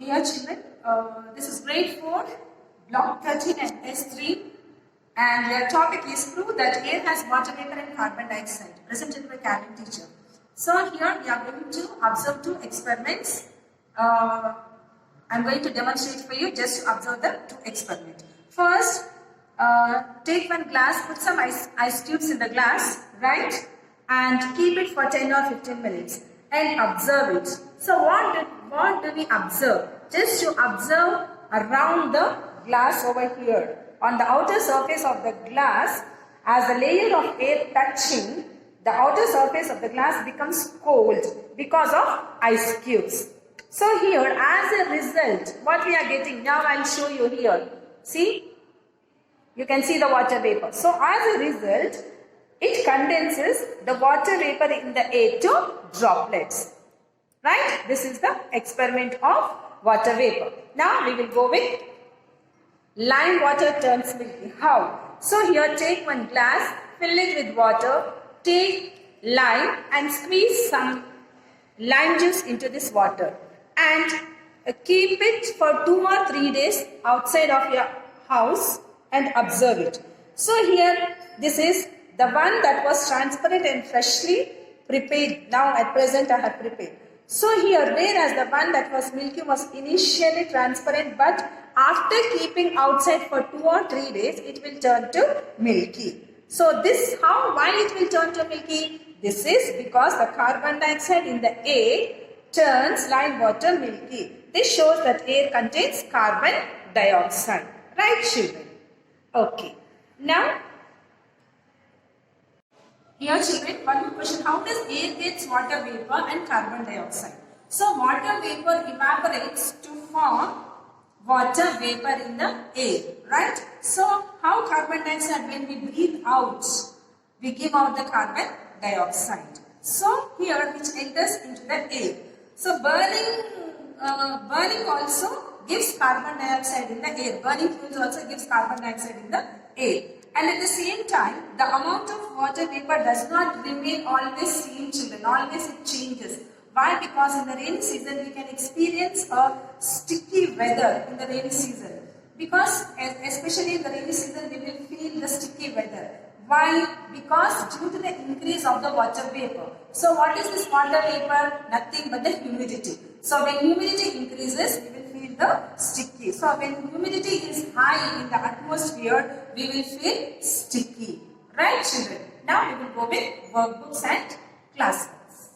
Dear children, this is grade 4, block 13 and S3, and their topic is prove that air has water vapor and carbon dioxide, presented by Calvin teacher. So here we are going to observe two experiments. I'm going to demonstrate for you, just to observe the two experiments. First, take one glass, put some ice cubes in the glass, right? And keep it for 10 or 15 minutes and observe it. So what do we observe? Just to observe around the glass over here. On the outer surface of the glass, as the layer of air touching, the outer surface of the glass becomes cold because of ice cubes. So here, as a result, what we are getting, now I will show you here. See, you can see the water vapor. So as a result, it condenses the water vapor in the air to droplets. Right? This is the experiment of water vapor. Now we will go with lime water turns milky. How? So here take one glass, fill it with water, take lime and squeeze some lime juice into this water and keep it for 2 or 3 days outside of your house and observe it. So here this is the one that was transparent and freshly prepared. Now at present I have prepared. So here, whereas the one that was milky was initially transparent, but after keeping outside for 2 or 3 days, it will turn to milky. So this, why it will turn to milky? This is because the carbon dioxide in the air turns lime water milky. This shows that air contains carbon dioxide. Right, children? Okay. Now, here children, one more question. How does air gets water vapor and carbon dioxide? So water vapor evaporates to form water vapor in the air, right? So how carbon dioxide, when we breathe out, we give out the carbon dioxide. So here which enters into the air. So burning also gives carbon dioxide in the air. Burning fuels also gives carbon dioxide in the air. And at the same time, the amount of water vapor does not remain always same, children. Always it changes. Why? Because in the rainy season, we can experience a sticky weather in the rainy season. Because especially in the rainy season, we will feel the sticky weather. Why? Because due to the increase of the water vapor. So what is this water vapor? Nothing but the humidity. So when humidity increases, we will feel the sticky. So when humidity is high in the atmosphere, we will feel sticky. Right, children? Now we will go with workbooks and classworks.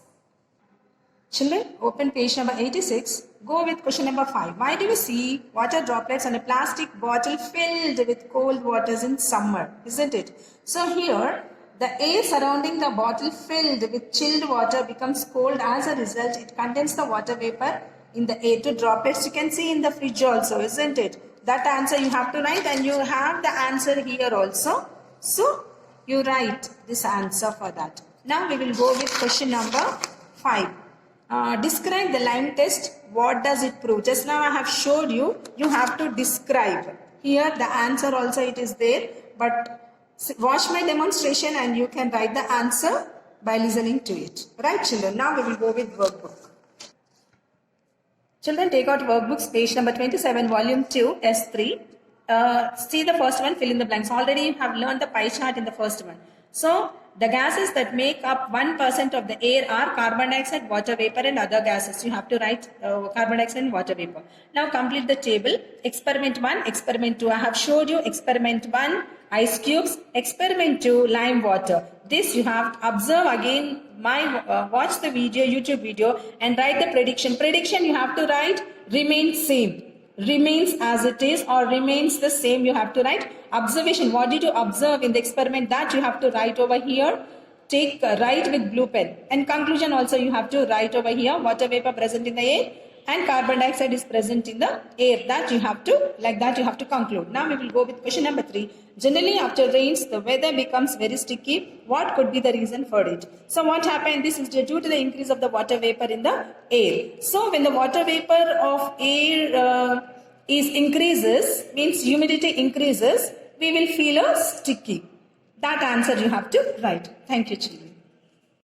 Children, open page number 86. Go with question number 5. Why do we see water droplets on a plastic bottle filled with cold waters in summer? Isn't it? So here, the air surrounding the bottle filled with chilled water becomes cold. As a result, it condenses the water vapor in the air to droplets. You can see in the fridge also, isn't it? That answer you have to write, and you have the answer here also. So, you write this answer for that. Now we will go with question number 5. Describe the lime test. What does it prove? Just now I have showed you. You have to describe. Here the answer also it is there. But watch my demonstration and you can write the answer by listening to it. Right, children? Now we will go with workbook. Children, take out workbooks, page number 27, volume 2, S3. See the first one, fill in the blanks. Already you have learned the pie chart in the first one. So, the gases that make up 1% of the air are carbon dioxide, water vapor and other gases. You have to write carbon dioxide and water vapor. Now complete the table. Experiment 1, experiment 2. I have showed you experiment 1, ice cubes. Experiment 2, lime water. This you have to observe again, watch the video, YouTube video and write the prediction. Prediction you have to write remains same. Remains as it is or remains the same you have to write. Observation, what did you observe in the experiment, that you have to write over here. Write with blue pen. And conclusion also you have to write over here. Water vapor present in the air and carbon dioxide is present in the air. That you have to, like that you have to conclude. Now we will go with question number 3. Generally after rains, the weather becomes very sticky. What could be the reason for it? So what happened? This is due to the increase of the water vapor in the air. So when the water vapor of air increases, means humidity increases, we will feel a sticky. That answer you have to write. Thank you, children.